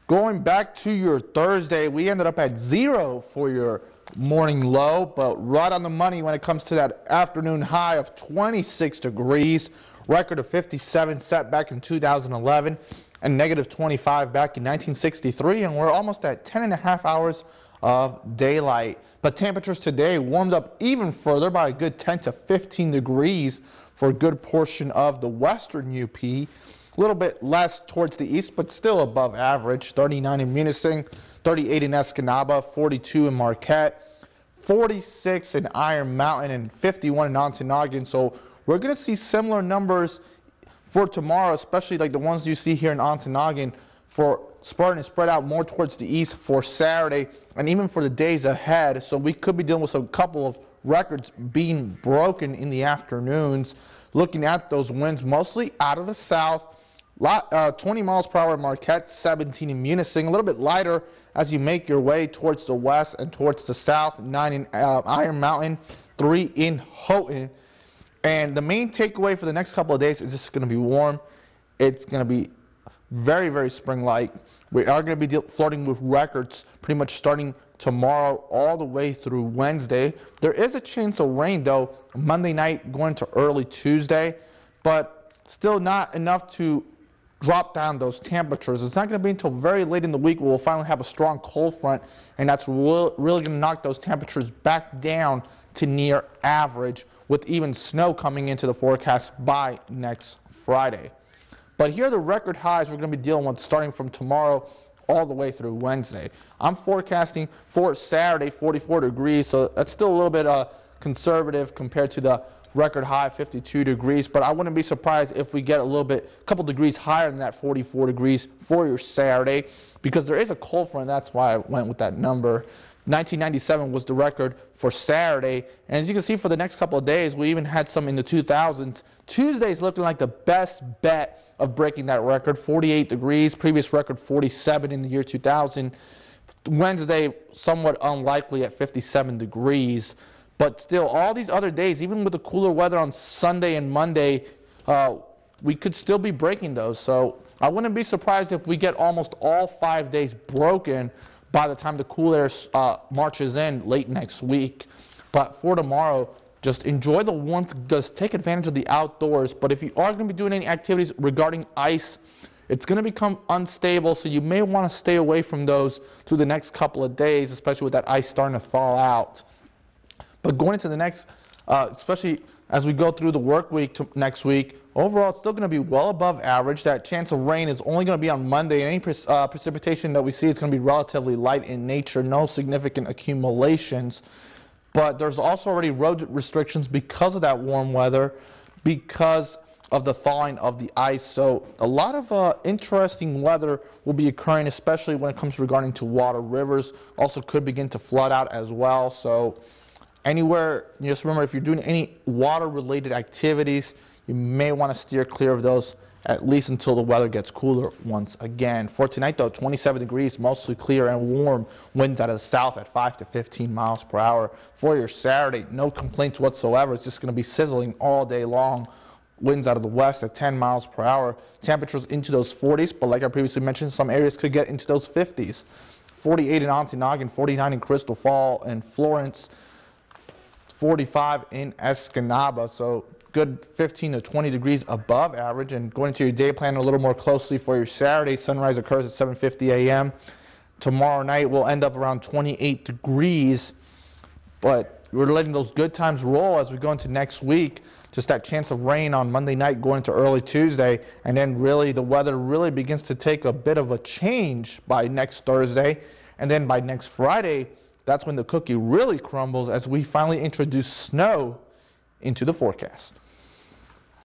Going back to your Thursday, we ended up at 0 for your morning low, but right on the money when it comes to that afternoon high of 26 degrees, record of 57 set back in 2011, and negative 25 back in 1963, and we're almost at 10.5 hours of daylight. But temperatures today warmed up even further by a good 10 to 15 degrees for a good portion of the western UP. A little bit less towards the east, but still above average. 39 in Munising, 38 in Escanaba, 42 in Marquette, 46 in Iron Mountain, and 51 in Ontonagon. So we're going to see similar numbers for tomorrow, especially like the ones you see here in Ontonagon, for starting to spread out more towards the east for Saturday and even for the days ahead. So we could be dealing with a couple of records being broken in the afternoons. Looking at those winds, mostly out of the south. 20 miles per hour in Marquette, 17 in Munising, a little bit lighter as you make your way towards the west and towards the south, 9 in Iron Mountain, 3 in Houghton. And the main takeaway for the next couple of days is just going to be warm. It's going to be very, very spring-like. We are going to be flirting with records pretty much starting tomorrow all the way through Wednesday. There is a chance of rain, though, Monday night going to early Tuesday, but still not enough to drop down those temperatures. It's not going to be until very late in the week where we'll finally have a strong cold front, and that's really going to knock those temperatures back down to near average, with even snow coming into the forecast by next Friday. But here are the record highs we're going to be dealing with starting from tomorrow all the way through Wednesday. I'm forecasting for Saturday 44 degrees, so that's still a little bit conservative compared to the record high 52 degrees, but I wouldn't be surprised if we get a couple degrees higher than that 44 degrees for your Saturday, because there is a cold front. That's why I went with that number. 1997 was the record for Saturday, and as you can see, for the next couple of days, we even had some in the 2000s. Tuesday's looking like the best bet of breaking that record, 48 degrees, previous record 47 in the year 2000. Wednesday, somewhat unlikely at 57 degrees. But still, all these other days, even with the cooler weather on Sunday and Monday, we could still be breaking those. So I wouldn't be surprised if we get almost all 5 days broken by the time the cool air marches in late next week. But for tomorrow, just enjoy the warmth. Just take advantage of the outdoors. But if you are going to be doing any activities regarding ice, it's going to become unstable, so you may want to stay away from those through the next couple of days, especially with that ice starting to thaw out. But going into the next, especially as we go through the work week to next week, overall it's still going to be well above average. That chance of rain is only going to be on Monday, and any precipitation that we see is going to be relatively light in nature, no significant accumulations. But there's also already road restrictions because of that warm weather, because of the thawing of the ice. So a lot of interesting weather will be occurring, especially when it comes regarding to water. Rivers also could begin to flood out as well. So anywhere, just remember, if you're doing any water-related activities, you may want to steer clear of those at least until the weather gets cooler once again. For tonight, though, 27 degrees, mostly clear and warm. Winds out of the south at 5 to 15 miles per hour. For your Saturday, no complaints whatsoever. It's just going to be sizzling all day long. Winds out of the west at 10 miles per hour. Temperatures into those 40s, but like I previously mentioned, some areas could get into those 50s. 48 in Ontonagon, 49 in Crystal Fall and Florence, 45 in Escanaba, so good 15 to 20 degrees above average. And going into your day plan a little more closely for your Saturday, sunrise occurs at 7:50 a.m. Tomorrow night will end up around 28 degrees, but we're letting those good times roll as we go into next week. Just that chance of rain on Monday night going into early Tuesday, and then really the weather really begins to take a bit of a change by next Thursday, and then by next Friday, that's when the cookie really crumbles as we finally introduce snow into the forecast.